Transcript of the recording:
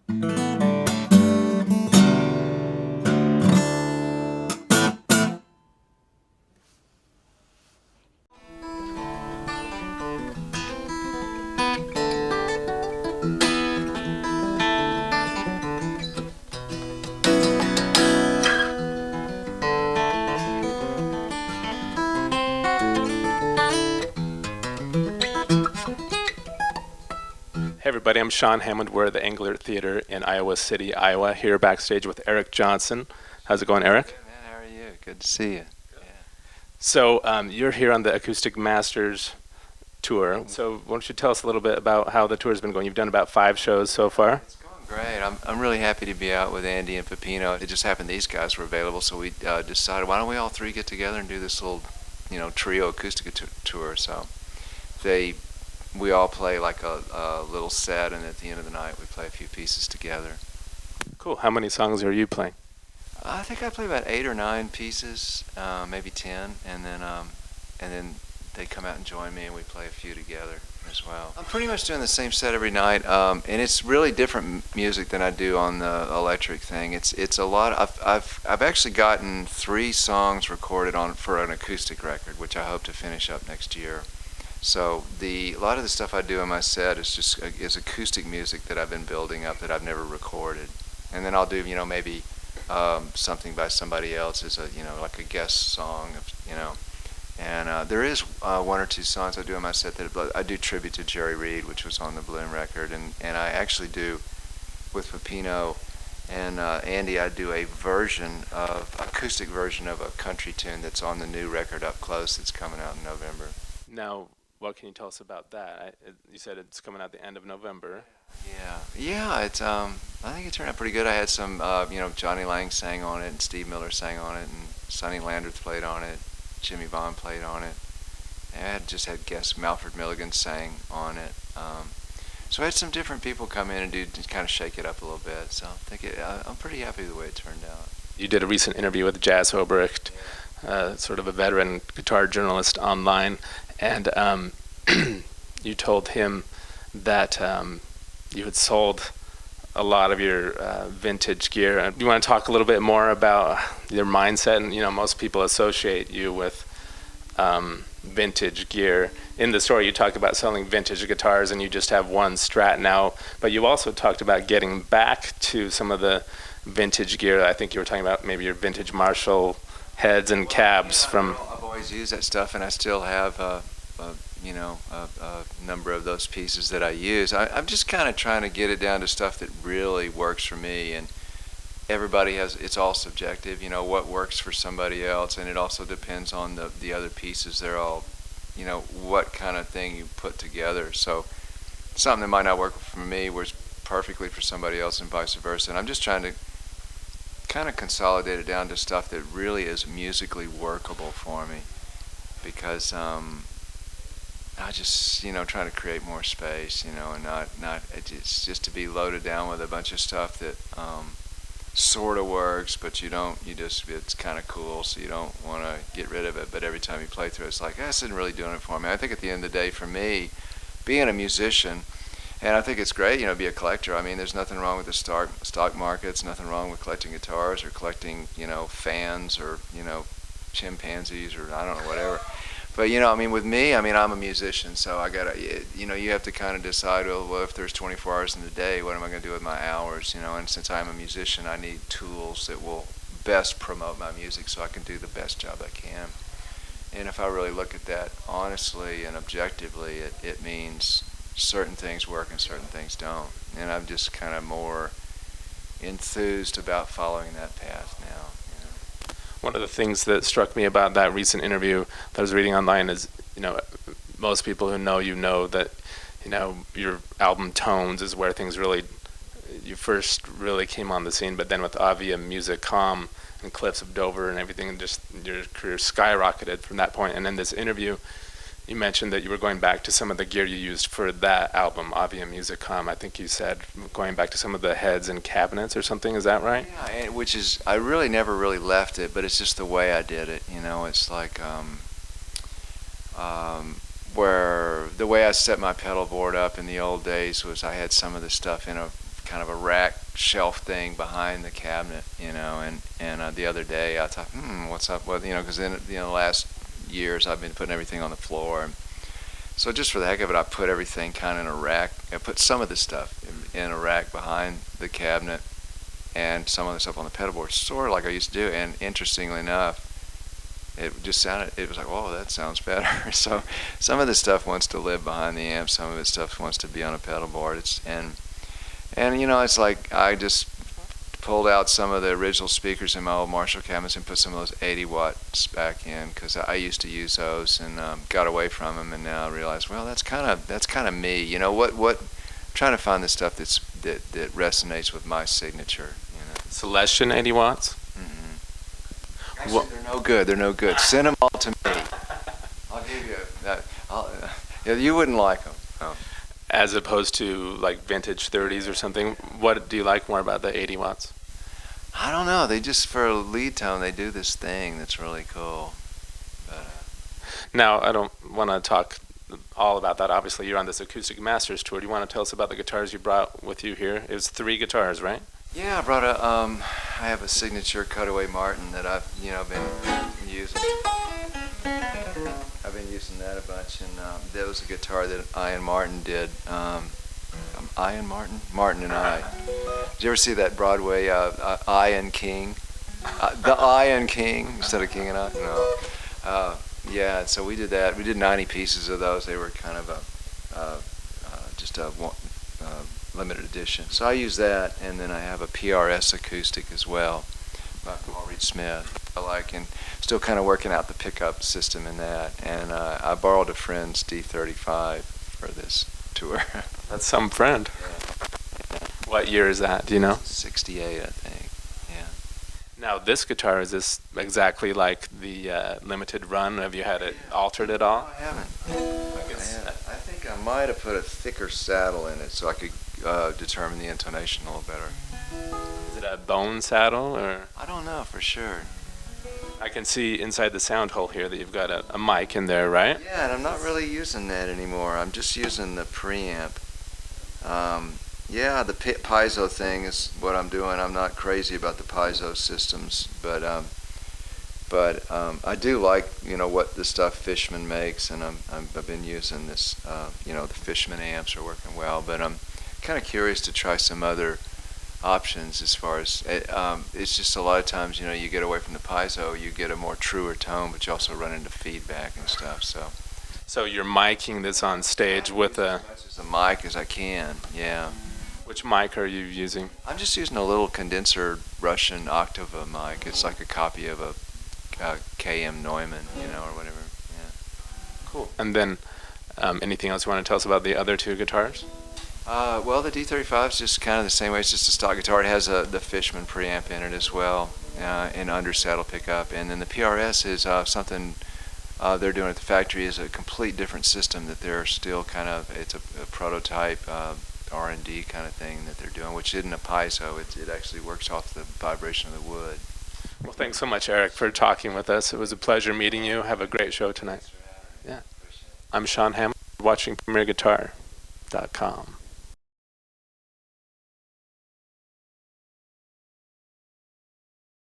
Hey everybody, I'm Sean Hammond. We're at the Angler Theater in Iowa City, Iowa, here backstage with Eric Johnson. How's it going, Eric? Good, man. How are you? Good to see you. Yeah. So you're here on the Acoustic Masters tour. So why don't you tell us a little bit about how the tour's been going? You've done about 5 shows so far. It's going great. I'm really happy to be out with Andy and Pepino. It just happened these guys were available, so we decided why don't we all three get together and do this little, trio acoustic tour. So we all play like a little set, and at the end of the night we play a few pieces together. Cool. How many songs are you playing? I think I play about 8 or 9 pieces, maybe 10, and then they come out and join me, and we play a few together as well. I'm pretty much doing the same set every night, and it's really different music than I do on the electric thing. It's a lot. I've actually gotten 3 songs recorded for an acoustic record, which I hope to finish up next year. So a lot of the stuff I do in my set is acoustic music that I've been building up that I've never recorded, and then I'll do maybe something by somebody else as like a guest song, and there is 1 or 2 songs I do in my set that I do tribute to Jerry Reed, which was on the Bloom record, and I actually do with Pepino and Andy. I do a acoustic version of a country tune that's on the new record Up Close that's coming out in November. Now, what can you tell us about that? You said it's coming out the end of November. Yeah. It's I think it turned out pretty good. I had some Johnny Lang sang on it, and Steve Miller sang on it, and Sonny Landreth played on it, Jimmy Vaughn played on it. And I had guests. Malford Milligan sang on it. So I had some different people come in and to kind of shake it up a little bit. So I'm pretty happy with the way it turned out. You did a recent interview with Jazz Hobrecht, sort of a veteran guitar journalist online, and you told him that you had sold a lot of your vintage gear. Do you want to talk a little bit more about your mindset? And most people associate you with vintage gear. In the story, you talk about selling vintage guitars, and you just have one Strat now. But you also talked about getting back to some of the vintage gear. I think you were talking about maybe your vintage Marshall heads and cabs from. I've always used that stuff, and I still have a number of those pieces that I use. I'm just kind of trying to get it down to stuff that really works for me, and it's all subjective, what works for somebody else, and it also depends on the other pieces. They're all, what kind of thing you put together. So something that might not work for me works perfectly for somebody else, and vice versa. And I'm just trying to kind of consolidate it down to stuff that really is musically workable for me, because I just trying to create more space, and not it's just to be loaded down with a bunch of stuff that sort of works, but it's kind of cool, so you don't want to get rid of it. But every time you play through it, it's like, this isn't really doing it for me. I think at the end of the day, for me, being a musician, and I think it's great, be a collector. I mean, there's nothing wrong with the stock markets, nothing wrong with collecting guitars or collecting, fans or, chimpanzees or I don't know, whatever. But, with me, I'm a musician, so I gotta, you have to kind of decide, well, if there's 24 hours in the day, what am I going to do with my hours, and since I'm a musician, I need tools that will best promote my music so I can do the best job I can. And if I really look at that honestly and objectively, it means certain things work and certain things don't. And I'm just kind of more enthused about following that path now. One of the things that struck me about that recent interview that I was reading online is, most people who know know that, your album Tones is where things you first really came on the scene, but then with Avia Musicom and Cliffs of Dover and everything, and just your career skyrocketed from that point. And in this interview, you mentioned that you were going back to some of the gear you used for that album, Avia Musicom. I think you said going back to some of the heads and cabinets or something. Is that right? Yeah, which is, I really never really left it, but it's just the way I did it. It's like where the way I set my pedal board up in the old days was I had some of the stuff in a kind of a rack shelf thing behind the cabinet, you know. And the other day I thought, what's up with, you know, because then, you know, the last years I've been putting everything on the floor. And so just for the heck of it, I put everything kind of in a rack. I put some of the stuff in a rack behind the cabinet, and some of the stuff on the pedal board, sort of like I used to do. And interestingly enough, it just sounded, it was like, oh, that sounds better. So some of the stuff wants to live behind the amp, some of the stuff wants to be on a pedal board. And you know, it's like I just pulled out some of the original speakers in my old Marshall cabinets and put some of those 80 watts back in, because I used to use those and got away from them, and now I realize, well, that's kind of me. You know, what trying to find the stuff that resonates with my signature. You know, Celestion 80 watts. Actually, they're no good. They're no good. Send them all to me. I'll give you that. Yeah, you wouldn't like them. Oh. As opposed to like vintage 30s or something. What do you like more about the 80 watts? I don't know. They just, for a lead tone, they do this thing that's really cool. But, now, I don't want to talk all about that. Obviously, you're on this Acoustic Masters tour. Do you want to tell us about the guitars you brought with you here? It was 3 guitars, right? yeah, I brought I have a signature Cutaway Martin that I've, you know, been using. I've been using that a bunch, and that was a guitar that Ian Martin did. Ian Martin? Martin and I. Did you ever see that Broadway Ian King? The Ian King instead of King and I? No. Yeah, so we did that. We did 90 pieces of those. They were kind of just a limited edition. So I use that, and then I have a PRS acoustic as well by Paul Reed Smith. I like, and still kind of working out the pickup system in that. And I borrowed a friend's D35 for this tour. That's some friend. Yeah. What year is that? Do you know? 68, I think. Yeah. Now, this guitar, is this exactly like the limited run? Have you had it altered at all? I haven't. I think I might have put a thicker saddle in it so I could determine the intonation a little better. Is it a bone saddle, or? I don't know for sure. I can see inside the sound hole here that you've got a mic in there, right? Yeah, and I'm not really using that anymore. I'm just using the preamp. Yeah, the piezo thing is what I'm doing. I'm not crazy about the piezo systems, but I do like, you know, what the stuff Fishman makes, and I've been using this. You know, the Fishman amps are working well, but I'm kind of curious to try some other options as far as it's just a lot of times, you know, you get away from the piezo, you get a more truer tone, but you also run into feedback and stuff. So you're miking this on stage with a... as much as a mic as I can, yeah. Which mic are you using? I'm just using a little condenser Russian Octava mic. It's like a copy of a KM Neumann, you know, or whatever. Yeah. Cool. And then anything else you want to tell us about the other 2 guitars? Well, the D35 is just kind of the same way. It's just a stock guitar. It has the Fishman preamp in it as well, and under saddle pickup. And then the PRS is something they're doing at the factory, is a complete different system that they're still kind of, it's a prototype R&D kind of thing that they're doing, which isn't a piezo. It actually works off the vibration of the wood. Well, thanks so much, Eric, for talking with us. It was a pleasure meeting you. Have a great show tonight. Yeah. I'm Sean Hammond, watching PremierGuitar.com.